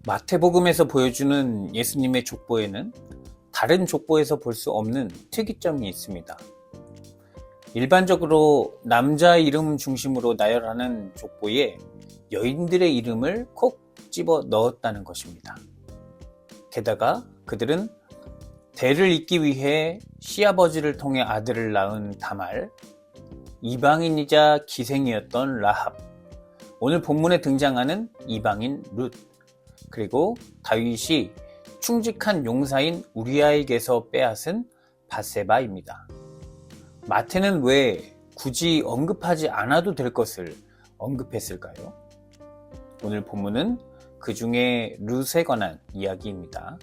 마태복음에서 보여주는 예수님의 족보에는 다른 족보에서 볼 수 없는 특이점이 있습니다. 일반적으로 남자 이름 중심으로 나열하는 족보에 여인들의 이름을 콕 집어 넣었다는 것입니다. 게다가 그들은 대를 잇기 위해 시아버지를 통해 아들을 낳은 다말, 이방인이자 기생이었던 라합, 오늘 본문에 등장하는 이방인 룻, 그리고 다윗이 충직한 용사인 우리아에게서 빼앗은 밧세바입니다. 마태는 왜 굳이 언급하지 않아도 될 것을 언급했을까요? 오늘 본문은 그 중에 룻에 관한 이야기입니다.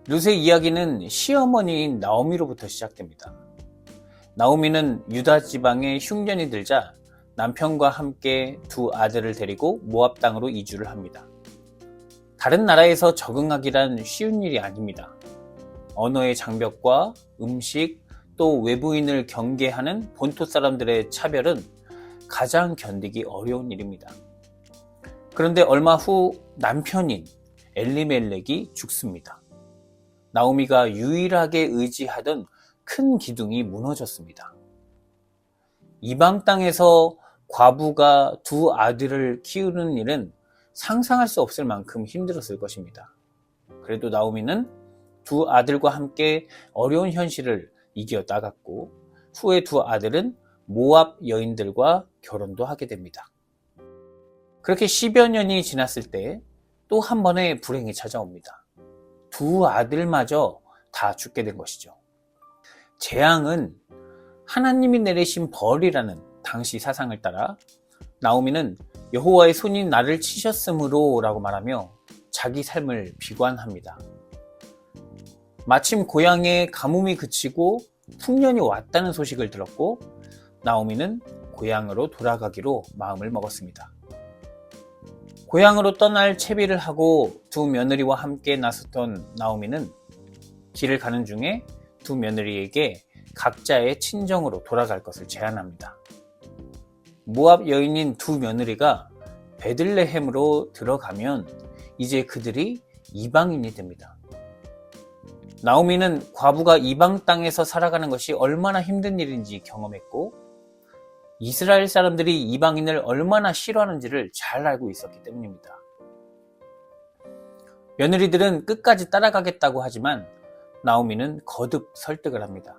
룻의 이야기는 시어머니인 나오미로부터 시작됩니다. 나오미는 유다 지방에 흉년이 들자 남편과 함께 두 아들을 데리고 모압 땅으로 이주를 합니다. 다른 나라에서 적응하기란 쉬운 일이 아닙니다. 언어의 장벽과 음식, 또 외부인을 경계하는 본토 사람들의 차별은 가장 견디기 어려운 일입니다. 그런데 얼마 후 남편인 엘리멜렉이 죽습니다. 나오미가 유일하게 의지하던 큰 기둥이 무너졌습니다. 이방 땅에서 과부가 두 아들을 키우는 일은 상상할 수 없을 만큼 힘들었을 것입니다. 그래도 나오미는 두 아들과 함께 어려운 현실을 이겨나갔고 후에 두 아들은 모압 여인들과 결혼도 하게 됩니다. 그렇게 10여 년이 지났을 때 또 한 번의 불행이 찾아옵니다. 두 아들마저 다 죽게 된 것이죠. 재앙은 하나님이 내리신 벌이라는 당시 사상을 따라 나오미는 여호와의 손이 나를 치셨으므로 라고 말하며 자기 삶을 비관합니다. 마침 고향에 가뭄이 그치고 풍년이 왔다는 소식을 들었고 나오미는 고향으로 돌아가기로 마음을 먹었습니다. 고향으로 떠날 채비를 하고 두 며느리와 함께 나섰던 나오미는 길을 가는 중에 두 며느리에게 각자의 친정으로 돌아갈 것을 제안합니다. 모압 여인인 두 며느리가 베들레헴으로 들어가면 이제 그들이 이방인이 됩니다. 나오미는 과부가 이방 땅에서 살아가는 것이 얼마나 힘든 일인지 경험했고 이스라엘 사람들이 이방인을 얼마나 싫어하는지를 잘 알고 있었기 때문입니다. 며느리들은 끝까지 따라가겠다고 하지만 나오미는 거듭 설득을 합니다.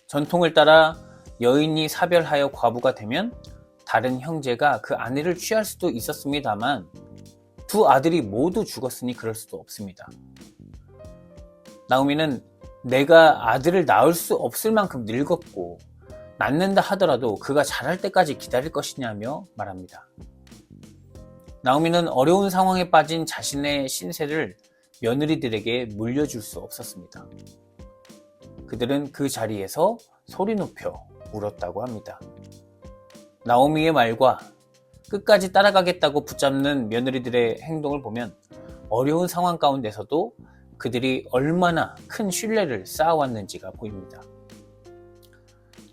전통을 따라 여인이 사별하여 과부가 되면 다른 형제가 그 아내를 취할 수도 있었습니다만 두 아들이 모두 죽었으니 그럴 수도 없습니다. 나오미는 내가 아들을 낳을 수 없을 만큼 늙었고 낳는다 하더라도 그가 자랄 때까지 기다릴 것이냐며 말합니다. 나오미는 어려운 상황에 빠진 자신의 신세를 며느리들에게 물려줄 수 없었습니다. 그들은 그 자리에서 소리 높여 울었다고 합니다. 나오미의 말과 끝까지 따라가겠다고 붙잡는 며느리들의 행동을 보면 어려운 상황 가운데서도 그들이 얼마나 큰 신뢰를 쌓아왔는지가 보입니다.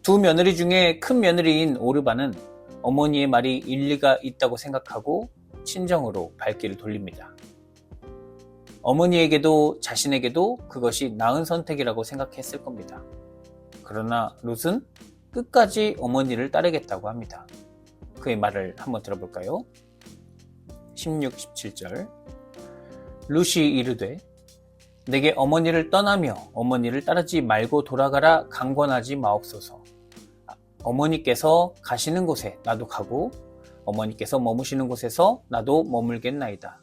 두 며느리 중에 큰 며느리인 오르바는 어머니의 말이 일리가 있다고 생각하고 친정으로 발길을 돌립니다. 어머니에게도 자신에게도 그것이 나은 선택이라고 생각했을 겁니다. 그러나 룻은 끝까지 어머니를 따르겠다고 합니다. 그의 말을 한번 들어볼까요? 16, 17절 룻이 이르되 내게 어머니를 떠나며 어머니를 따르지 말고 돌아가라 강권하지 마옵소서. 어머니께서 가시는 곳에 나도 가고 어머니께서 머무시는 곳에서 나도 머물겠나이다.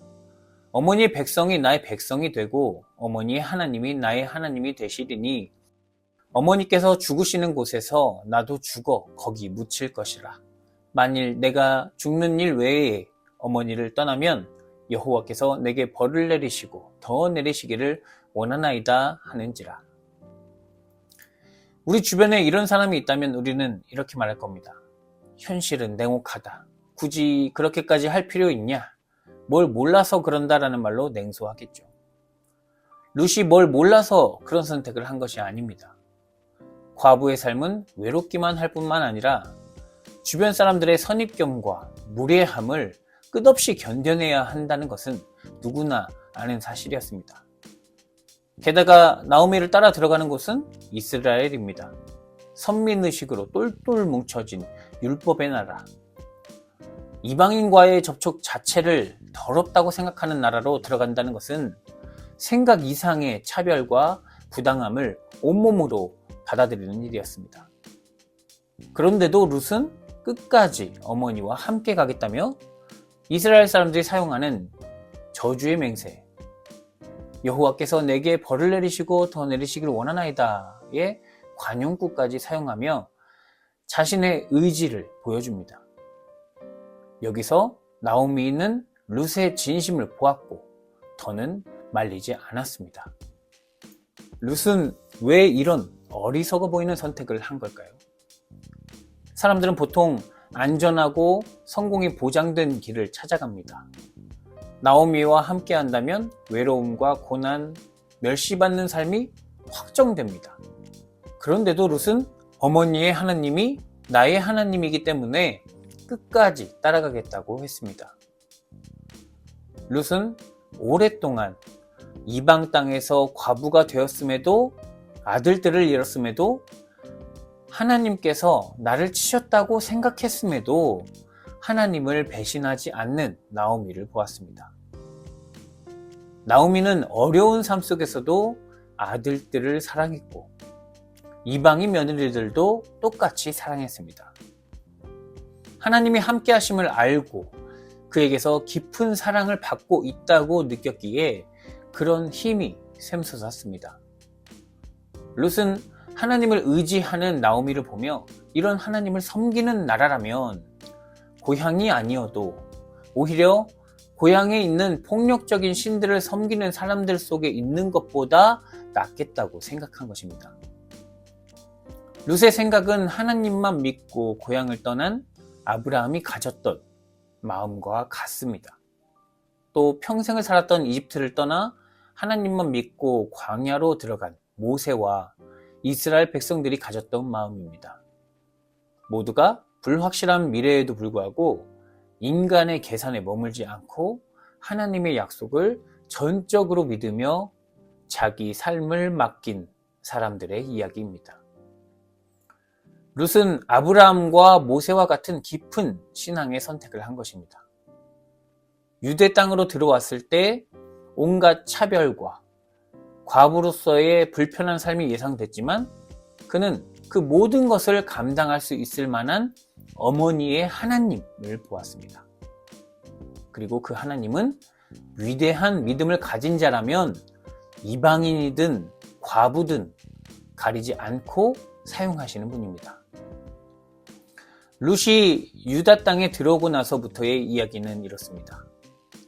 어머니의 백성이 나의 백성이 되고 어머니의 하나님이 나의 하나님이 되시리니 어머니께서 죽으시는 곳에서 나도 죽어 거기 묻힐 것이라. 만일 내가 죽는 일 외에 어머니를 떠나면 여호와께서 내게 벌을 내리시고 더 내리시기를 원하나이다 하는지라. 우리 주변에 이런 사람이 있다면 우리는 이렇게 말할 겁니다. 현실은 냉혹하다. 굳이 그렇게까지 할 필요 있냐? 뭘 몰라서 그런다라는 말로 냉소하겠죠. 룻이 뭘 몰라서 그런 선택을 한 것이 아닙니다. 과부의 삶은 외롭기만 할 뿐만 아니라 주변 사람들의 선입견과 무례함을 끝없이 견뎌내야 한다는 것은 누구나 아는 사실이었습니다. 게다가 나오미를 따라 들어가는 곳은 이스라엘입니다. 선민의식으로 똘똘 뭉쳐진 율법의 나라. 이방인과의 접촉 자체를 더럽다고 생각하는 나라로 들어간다는 것은 생각 이상의 차별과 부당함을 온몸으로 받아들이는 일이었습니다. 그런데도 룻은 끝까지 어머니와 함께 가겠다며 이스라엘 사람들이 사용하는 저주의 맹세, 여호와께서 내게 벌을 내리시고 더 내리시기를 원하나이다의 관용구까지 사용하며 자신의 의지를 보여줍니다. 여기서 나오미는 룻의 진심을 보았고 더는 말리지 않았습니다. 룻은 왜 이런 어리석어 보이는 선택을 한 걸까요? 사람들은 보통 안전하고 성공이 보장된 길을 찾아갑니다. 나오미와 함께 한다면 외로움과 고난, 멸시받는 삶이 확정됩니다. 그런데도 룻은 어머니의 하나님이 나의 하나님이기 때문에 끝까지 따라가겠다고 했습니다. 룻은 오랫동안 이방 땅에서 과부가 되었음에도 아들들을 잃었음에도 하나님께서 나를 치셨다고 생각했음에도 하나님을 배신하지 않는 나오미를 보았습니다. 나오미는 어려운 삶 속에서도 아들들을 사랑했고 이방인 며느리들도 똑같이 사랑했습니다. 하나님이 함께 하심을 알고 그에게서 깊은 사랑을 받고 있다고 느꼈기에 그런 힘이 샘솟았습니다. 룻은 하나님을 의지하는 나오미를 보며 이런 하나님을 섬기는 나라라면 고향이 아니어도 오히려 고향에 있는 폭력적인 신들을 섬기는 사람들 속에 있는 것보다 낫겠다고 생각한 것입니다. 룻의 생각은 하나님만 믿고 고향을 떠난 아브라함이 가졌던 마음과 같습니다. 또 평생을 살았던 이집트를 떠나 하나님만 믿고 광야로 들어간 모세와 이스라엘 백성들이 가졌던 마음입니다. 모두가 불확실한 미래에도 불구하고 인간의 계산에 머물지 않고 하나님의 약속을 전적으로 믿으며 자기 삶을 맡긴 사람들의 이야기입니다. 룻은 아브라함과 모세와 같은 깊은 신앙의 선택을 한 것입니다. 유대 땅으로 들어왔을 때 온갖 차별과 과부로서의 불편한 삶이 예상됐지만 그는 그 모든 것을 감당할 수 있을 만한 어머니의 하나님을 보았습니다. 그리고 그 하나님은 위대한 믿음을 가진 자라면 이방인이든 과부든 가리지 않고 사용하시는 분입니다. 룻이 유다 땅에 들어오고 나서부터의 이야기는 이렇습니다.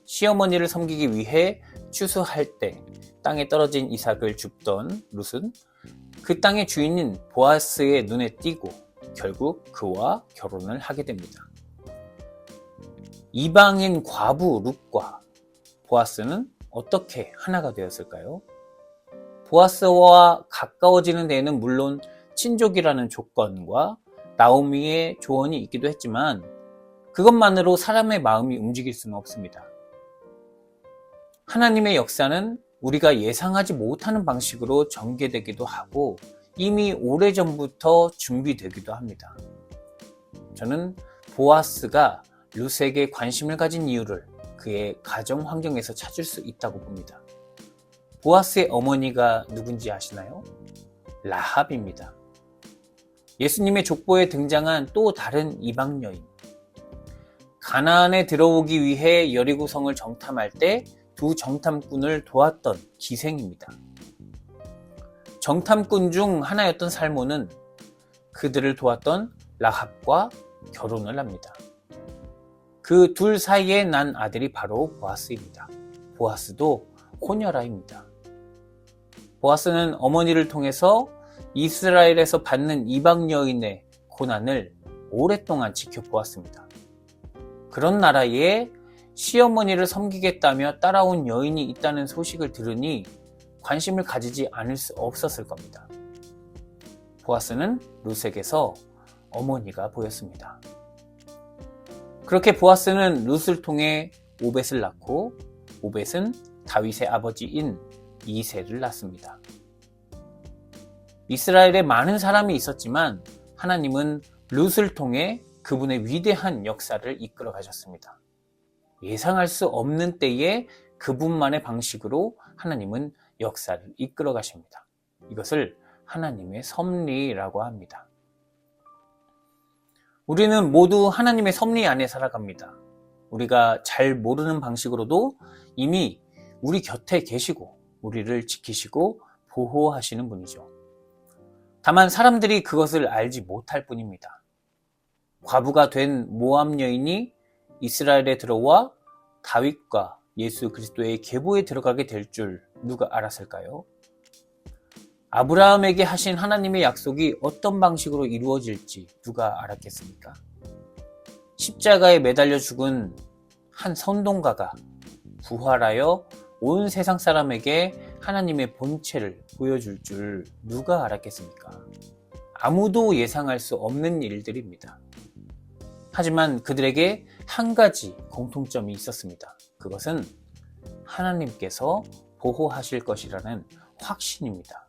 시어머니를 섬기기 위해 추수할 때 땅에 떨어진 이삭을 줍던 룻은 그 땅의 주인인 보아스의 눈에 띄고 결국 그와 결혼을 하게 됩니다. 이방인 과부 룻과 보아스는 어떻게 하나가 되었을까요? 보아스와 가까워지는 데에는 물론 친족이라는 조건과 나오미의 조언이 있기도 했지만 그것만으로 사람의 마음이 움직일 수는 없습니다. 하나님의 역사는 우리가 예상하지 못하는 방식으로 전개되기도 하고 이미 오래전부터 준비되기도 합니다. 저는 보아스가 룻에게 관심을 가진 이유를 그의 가정 환경에서 찾을 수 있다고 봅니다. 보아스의 어머니가 누군지 아시나요? 라합입니다. 예수님의 족보에 등장한 또 다른 이방 여인. 가나안에 들어오기 위해 여리고성을 정탐할 때 두 정탐꾼을 도왔던 기생입니다. 정탐꾼 중 하나였던 살몬은 그들을 도왔던 라합과 결혼을 합니다. 그 둘 사이에 난 아들이 바로 보아스입니다. 보아스도 호녀라입니다. 보아스는 어머니를 통해서 이스라엘에서 받는 이방 여인의 고난을 오랫동안 지켜보았습니다. 그런 나라에 시어머니를 섬기겠다며 따라온 여인이 있다는 소식을 들으니 관심을 가지지 않을 수 없었을 겁니다. 보아스는 룻에게서 어머니가 보였습니다. 그렇게 보아스는 룻을 통해 오벳을 낳고 오벳은 다윗의 아버지인 이새를 낳습니다. 이스라엘에 많은 사람이 있었지만 하나님은 룻을 통해 그분의 위대한 역사를 이끌어 가셨습니다. 예상할 수 없는 때에 그분만의 방식으로 하나님은 역사를 이끌어 가십니다. 이것을 하나님의 섭리라고 합니다. 우리는 모두 하나님의 섭리 안에 살아갑니다. 우리가 잘 모르는 방식으로도 이미 우리 곁에 계시고 우리를 지키시고 보호하시는 분이죠. 다만 사람들이 그것을 알지 못할 뿐입니다. 과부가 된 모압 여인이 이스라엘에 들어와 다윗과 예수 그리스도의 계보에 들어가게 될 줄 누가 알았을까요? 아브라함에게 하신 하나님의 약속이 어떤 방식으로 이루어질지 누가 알았겠습니까? 십자가에 매달려 죽은 한 선동가가 부활하여 온 세상 사람에게 하나님의 본체를 보여줄 줄 누가 알았겠습니까? 아무도 예상할 수 없는 일들입니다. 하지만 그들에게 한 가지 공통점이 있었습니다. 그것은 하나님께서 보호하실 것이라는 확신입니다.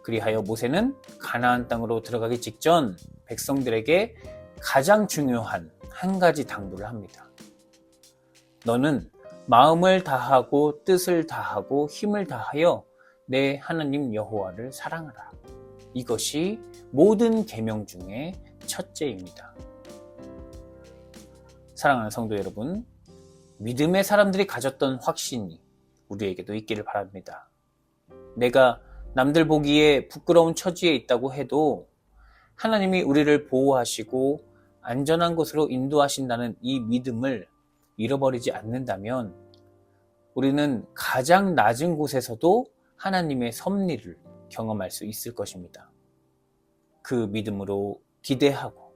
그리하여 모세는 가나안 땅으로 들어가기 직전 백성들에게 가장 중요한 한 가지 당부를 합니다. 너는 마음을 다하고 뜻을 다하고 힘을 다하여 내 하나님 여호와를 사랑하라. 이것이 모든 계명 중에 첫째입니다. 사랑하는 성도 여러분, 믿음의 사람들이 가졌던 확신이 우리에게도 있기를 바랍니다. 내가 남들 보기에 부끄러운 처지에 있다고 해도 하나님이 우리를 보호하시고 안전한 곳으로 인도하신다는 이 믿음을 잃어버리지 않는다면 우리는 가장 낮은 곳에서도 하나님의 섭리를 경험할 수 있을 것입니다. 그 믿음으로 기대하고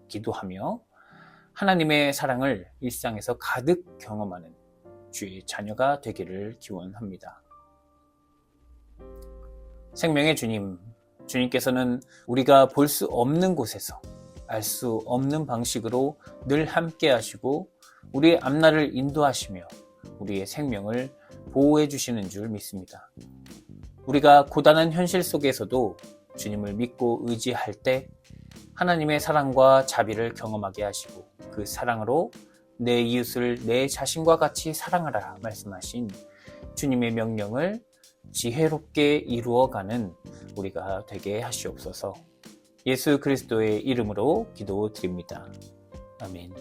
기도하며 하나님의 사랑을 일상에서 가득 경험하는 주의 자녀가 되기를 기원합니다. 생명의 주님, 주님께서는 우리가 볼 수 없는 곳에서 알 수 없는 방식으로 늘 함께 하시고 우리의 앞날을 인도하시며 우리의 생명을 보호해 주시는 줄 믿습니다. 우리가 고단한 현실 속에서도 주님을 믿고 의지할 때 하나님의 사랑과 자비를 경험하게 하시고 그 사랑으로 내 이웃을 내 자신과 같이 사랑하라 말씀하신 주님의 명령을 지혜롭게 이루어가는 우리가 되게 하시옵소서. 예수 그리스도의 이름으로 기도드립니다. 아멘.